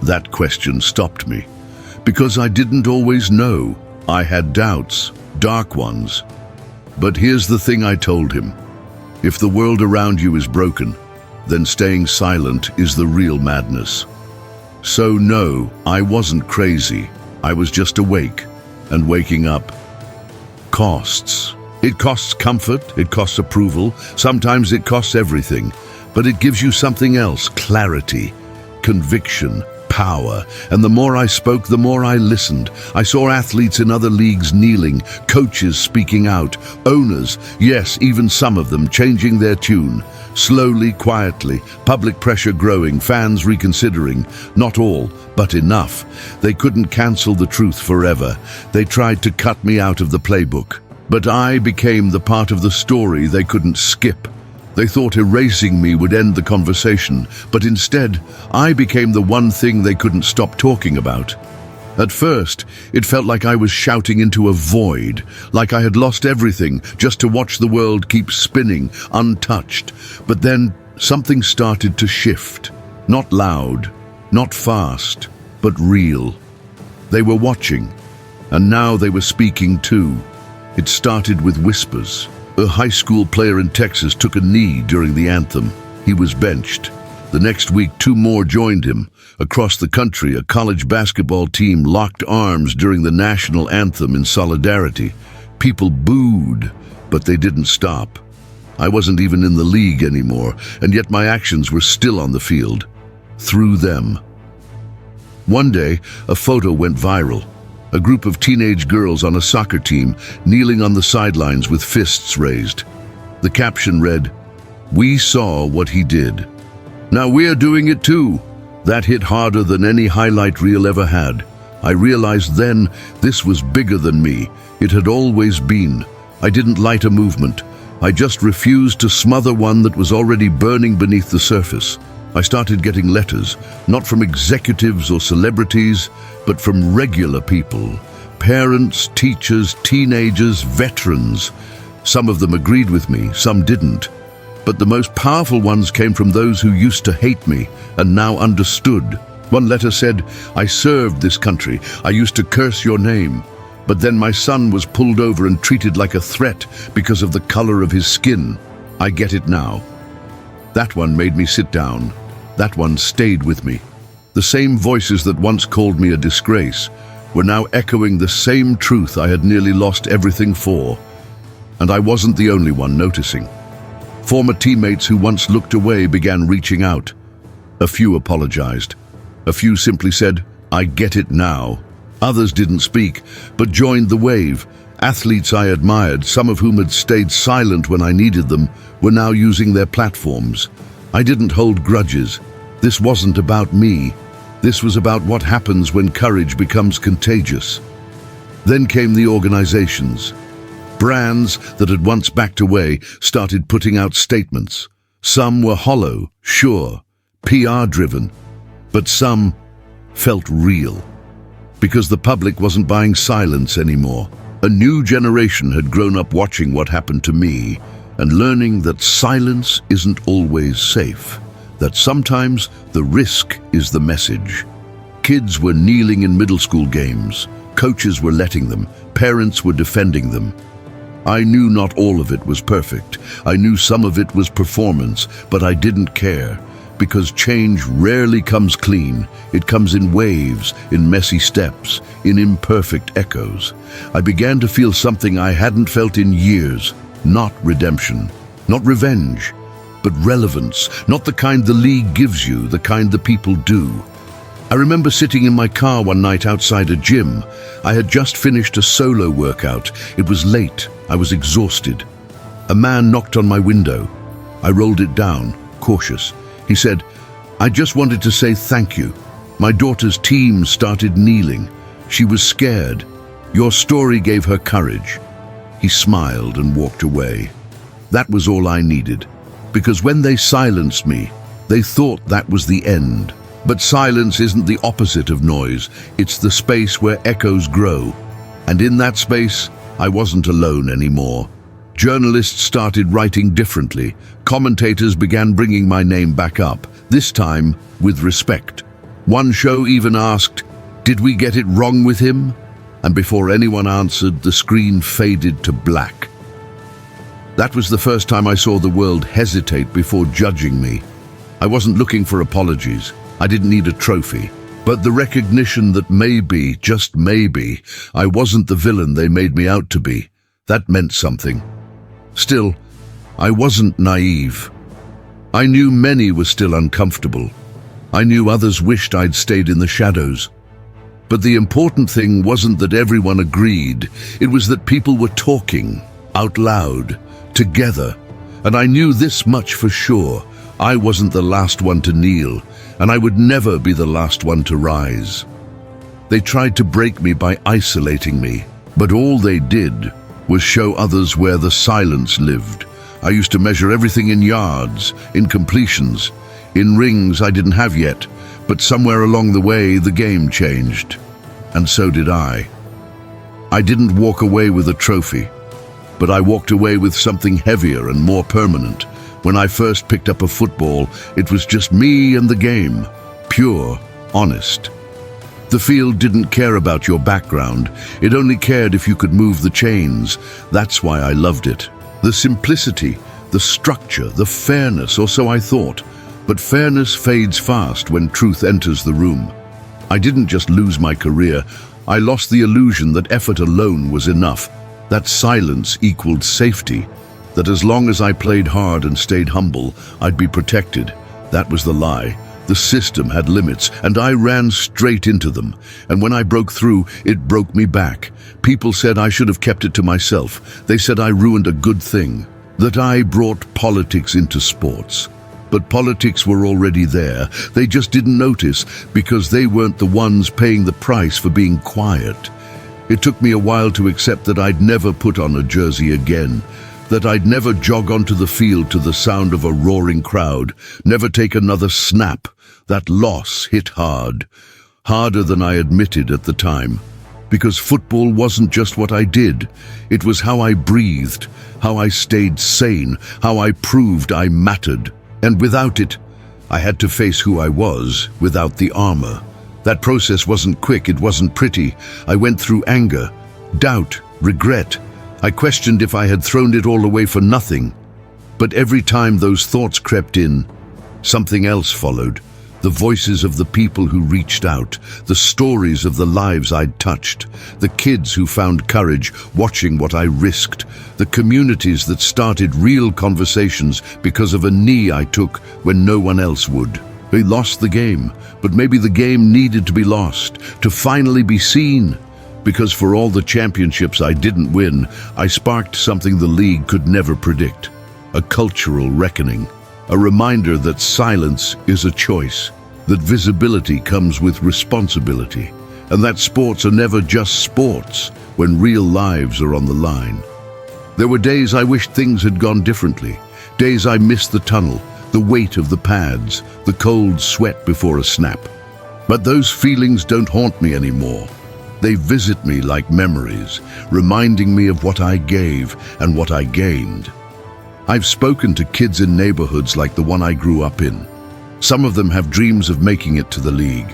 [SPEAKER 1] That question stopped me, because I didn't always know. I had doubts, dark ones. But here's the thing I told him. If the world around you is broken, then staying silent is the real madness. So no, I wasn't crazy. I was just awake, and waking up costs. It costs comfort, it costs approval, sometimes it costs everything, but it gives you something else: clarity, conviction, power. And the more I spoke, the more I listened. I saw athletes in other leagues kneeling, coaches speaking out, owners, yes, even some of them, changing their tune. Slowly, quietly, public pressure growing, fans reconsidering. Not all, but enough. They couldn't cancel the truth forever. They tried to cut me out of the playbook. But I became the part of the story they couldn't skip. They thought erasing me would end the conversation, but instead, I became the one thing they couldn't stop talking about. At first, it felt like I was shouting into a void, like I had lost everything just to watch the world keep spinning, untouched. But then, something started to shift. Not loud, not fast, but real. They were watching, and now they were speaking too. It started with whispers. A high school player in Texas took a knee during the anthem. He was benched. The next week, 2 more joined him. Across the country, a college basketball team locked arms during the national anthem in solidarity. People booed, but they didn't stop. I wasn't even in the league anymore, and yet my actions were still on the field. Through them. One day, a photo went viral. A group of teenage girls on a soccer team kneeling on the sidelines with fists raised. The caption read, "We saw what he did. Now we're doing it too." That hit harder than any highlight reel ever had. I realized then this was bigger than me. It had always been. I didn't light a movement. I just refused to smother one that was already burning beneath the surface. I started getting letters, not from executives or celebrities, but from regular people. Parents, teachers, teenagers, veterans. Some of them agreed with me, some didn't. But the most powerful ones came from those who used to hate me and now understood. One letter said, "I served this country. I used to curse your name. But then my son was pulled over and treated like a threat because of the color of his skin. I get it now." That one made me sit down. That one stayed with me. The same voices that once called me a disgrace were now echoing the same truth I had nearly lost everything for. And I wasn't the only one noticing. Former teammates who once looked away began reaching out. A few apologized. A few simply said, "I get it now." Others didn't speak, but joined the wave. Athletes I admired, some of whom had stayed silent when I needed them, were now using their platforms. I didn't hold grudges. This wasn't about me. This was about what happens when courage becomes contagious. Then came the organizations. Brands that had once backed away started putting out statements. Some were hollow, sure, PR-driven, but some felt real. Because the public wasn't buying silence anymore. A new generation had grown up watching what happened to me and learning that silence isn't always safe, that sometimes the risk is the message. Kids were kneeling in middle school games. Coaches were letting them. Parents were defending them. I knew not all of it was perfect. I knew some of it was performance, but I didn't care. Because change rarely comes clean. It comes in waves, in messy steps, in imperfect echoes. I began to feel something I hadn't felt in years. Not redemption, not revenge, but relevance. Not the kind the league gives you, the kind the people do. I remember sitting in my car one night outside a gym. I had just finished a solo workout. It was late. I was exhausted. A man knocked on my window. I rolled it down, cautious. He said, "I just wanted to say thank you. My daughter's team started kneeling. She was scared. Your story gave her courage." He smiled and walked away. That was all I needed, because when they silenced me, they thought that was the end. But silence isn't the opposite of noise. It's the space where echoes grow. And in that space, I wasn't alone anymore. Journalists started writing differently. Commentators began bringing my name back up, this time with respect. One show even asked, "Did we get it wrong with him?" And before anyone answered, the screen faded to black. That was the first time I saw the world hesitate before judging me. I wasn't looking for apologies. I didn't need a trophy. But the recognition that maybe, just maybe, I wasn't the villain they made me out to be, that meant something. Still, I wasn't naive. I knew many were still uncomfortable. I knew others wished I'd stayed in the shadows. But the important thing wasn't that everyone agreed. It was that people were talking, out loud, together. And I knew this much for sure. I wasn't the last one to kneel, and I would never be the last one to rise. They tried to break me by isolating me, but all they did was show others where the silence lived. I used to measure everything in yards, in completions, in rings I didn't have yet, but somewhere along the way the game changed. And so did I. I didn't walk away with a trophy, but I walked away with something heavier and more permanent. When I first picked up a football, it was just me and the game, pure, honest. The field didn't care about your background. It only cared if you could move the chains. That's why I loved it. The simplicity, the structure, the fairness, or so I thought. But fairness fades fast when truth enters the room. I didn't just lose my career. I lost the illusion that effort alone was enough, that silence equaled safety, that as long as I played hard and stayed humble, I'd be protected. That was the lie. The system had limits, and I ran straight into them. And when I broke through, it broke me back. People said I should have kept it to myself. They said I ruined a good thing, that I brought politics into sports. But politics were already there. They just didn't notice because they weren't the ones paying the price for being quiet. It took me a while to accept that I'd never put on a jersey again, that I'd never jog onto the field to the sound of a roaring crowd, never take another snap. That loss hit hard, harder than I admitted at the time. Because football wasn't just what I did, it was how I breathed, how I stayed sane, how I proved I mattered. And without it, I had to face who I was without the armor. That process wasn't quick, it wasn't pretty. I went through anger, doubt, regret. I questioned if I had thrown it all away for nothing. But every time those thoughts crept in, something else followed. The voices of the people who reached out, the stories of the lives I'd touched, the kids who found courage watching what I risked, the communities that started real conversations because of a knee I took when no one else would. We lost the game, but maybe the game needed to be lost, to finally be seen. Because for all the championships I didn't win, I sparked something the league could never predict. A cultural reckoning. A reminder that silence is a choice, that visibility comes with responsibility, and that sports are never just sports when real lives are on the line. There were days I wished things had gone differently, days I missed the tunnel, the weight of the pads, the cold sweat before a snap. But those feelings don't haunt me anymore. They visit me like memories, reminding me of what I gave and what I gained. I've spoken to kids in neighborhoods like the one I grew up in. Some of them have dreams of making it to the league.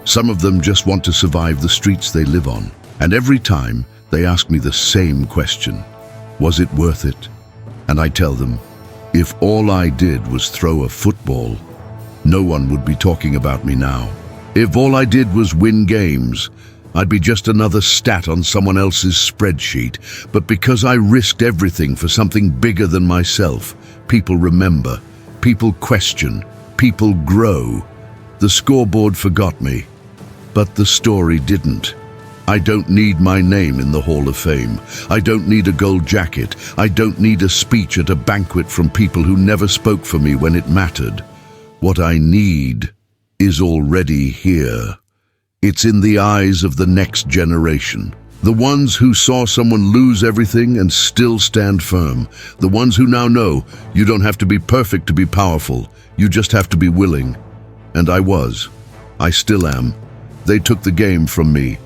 [SPEAKER 1] Some of them just want to survive the streets they live on. And every time, they ask me the same question. Was it worth it? And I tell them, if all I did was throw a football, no one would be talking about me now. If all I did was win games, I'd be just another stat on someone else's spreadsheet. But because I risked everything for something bigger than myself, people remember, people question, people grow. The scoreboard forgot me, but the story didn't. I don't need my name in the Hall of Fame. I don't need a gold jacket. I don't need a speech at a banquet from people who never spoke for me when it mattered. What I need is already here. It's in the eyes of the next generation. The ones who saw someone lose everything and still stand firm. The ones who now know you don't have to be perfect to be powerful. You just have to be willing. And I was. I still am. They took the game from me.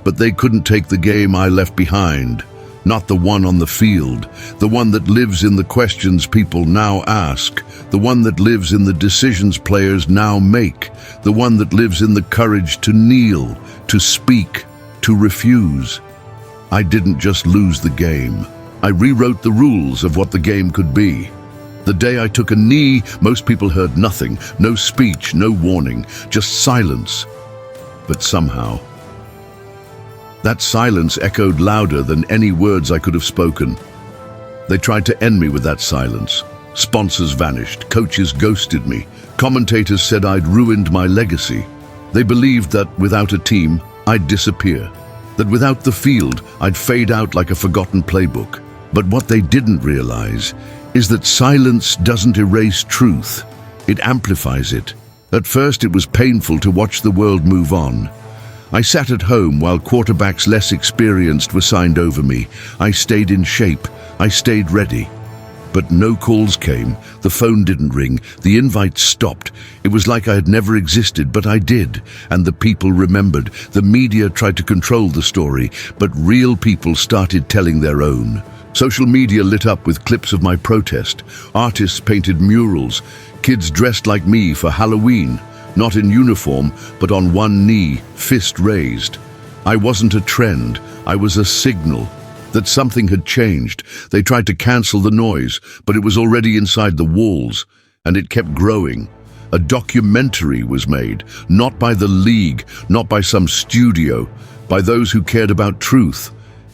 [SPEAKER 1] But they couldn't take the game I left behind. Not the one on the field. The one that lives in the questions people now ask. The one that lives in the decisions players now make. The one that lives in the courage to kneel, to speak, to refuse. I didn't just lose the game. I rewrote the rules of what the game could be. The day I took a knee, most people heard nothing. No speech, no warning, just silence. But somehow, that silence echoed louder than any words I could have spoken. They tried to end me with that silence. Sponsors vanished, coaches ghosted me, commentators said I'd ruined my legacy. They believed that without a team, I'd disappear, that without the field, I'd fade out like a forgotten playbook. But what they didn't realize is that silence doesn't erase truth, it amplifies it. At first it was painful to watch the world move on. I sat at home while quarterbacks less experienced were signed over me. I stayed in shape. I stayed ready. But no calls came. The phone didn't ring. The invites stopped. It was like I had never existed, but I did. And the people remembered. The media tried to control the story, but real people started telling their own. Social media lit up with clips of my protest. Artists painted murals. Kids dressed like me for Halloween. Not in uniform, but on one knee, fist raised. I wasn't a trend, I was a signal that something had changed. They tried to cancel the noise, but it was already inside the walls, and it kept growing. A documentary was made, not by the league, not by some studio, by those who cared about truth.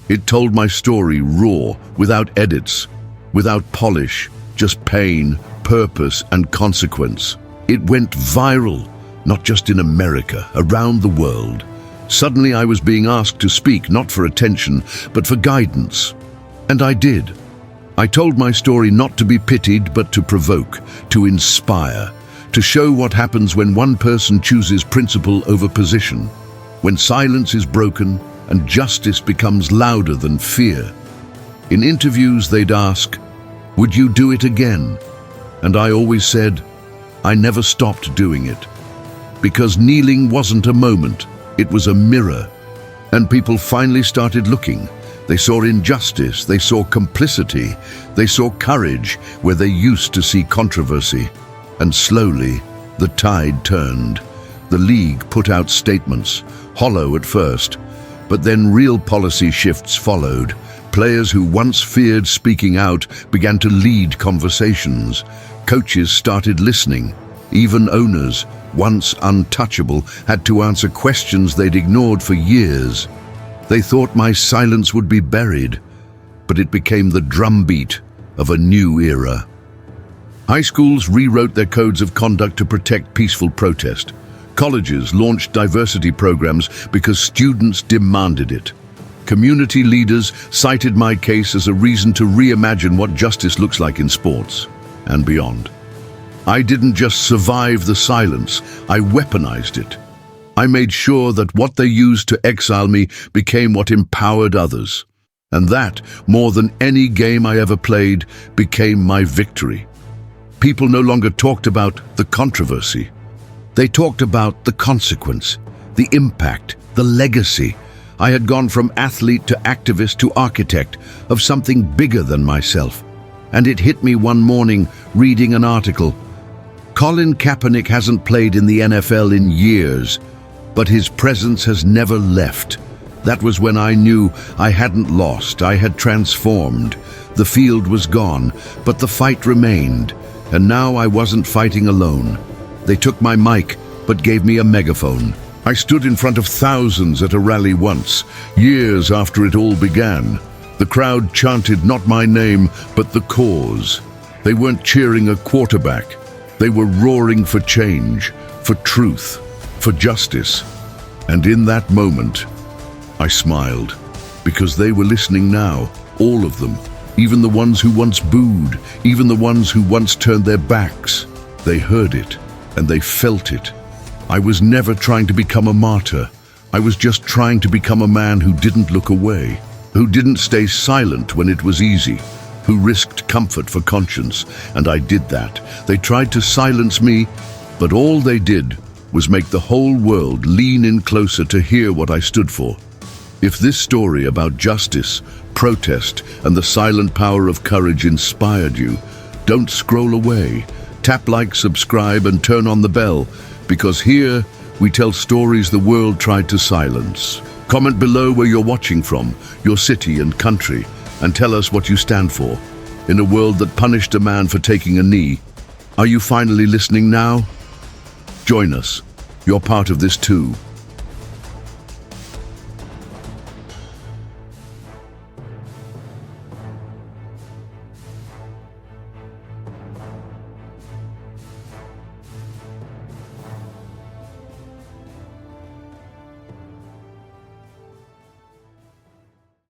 [SPEAKER 1] It told my story raw, without edits, without polish, just pain, purpose, and consequence. It went viral, not just in America, around the world. Suddenly I was being asked to speak, not for attention, but for guidance. And I did. I told my story not to be pitied, but to provoke, to inspire, to show what happens when one person chooses principle over position, when silence is broken and justice becomes louder than fear. In interviews they'd ask, "Would you do it again?" And I always said, I never stopped doing it. Because kneeling wasn't a moment, it was a mirror. And people finally started looking. They saw injustice, they saw complicity, they saw courage where they used to see controversy. And slowly, the tide turned. The league put out statements, hollow at first, but then real policy shifts followed. Players who once feared speaking out began to lead conversations. Coaches started listening. Even owners, once untouchable, had to answer questions they'd ignored for years. They thought my silence would be buried, but it became the drumbeat of a new era. High schools rewrote their codes of conduct to protect peaceful protest. Colleges launched diversity programs because students demanded it. Community leaders cited my case as a reason to reimagine what justice looks like in sports and beyond. I didn't just survive the silence, I weaponized it. I made sure that what they used to exile me became what empowered others. And that, more than any game I ever played, became my victory. People no longer talked about the controversy. They talked about the consequence, the impact, the legacy. I had gone from athlete to activist to architect of something bigger than myself. And it hit me one morning reading an article. Colin Kaepernick hasn't played in the NFL in years, but his presence has never left. That was when I knew I hadn't lost, I had transformed. The field was gone, but the fight remained. And now I wasn't fighting alone. They took my mic, but gave me a megaphone. I stood in front of thousands at a rally once, years after it all began. The crowd chanted not my name, but the cause. They weren't cheering a quarterback. They were roaring for change, for truth, for justice. And in that moment, I smiled, because they were listening now, all of them, even the ones who once booed, even the ones who once turned their backs. They heard it, and they felt it. I was never trying to become a martyr. I was just trying to become a man who didn't look away, who didn't stay silent when it was easy, who risked comfort for conscience, and I did that. They tried to silence me, but all they did was make the whole world lean in closer to hear what I stood for. If this story about justice, protest, and the silent power of courage inspired you, don't scroll away. Tap like, subscribe, and turn on the bell, because here we tell stories the world tried to silence. Comment below where you're watching from, your city and country, and tell us what you stand for. In a world that punished a man for taking a knee, are you finally listening now? Join us. You're part of this too.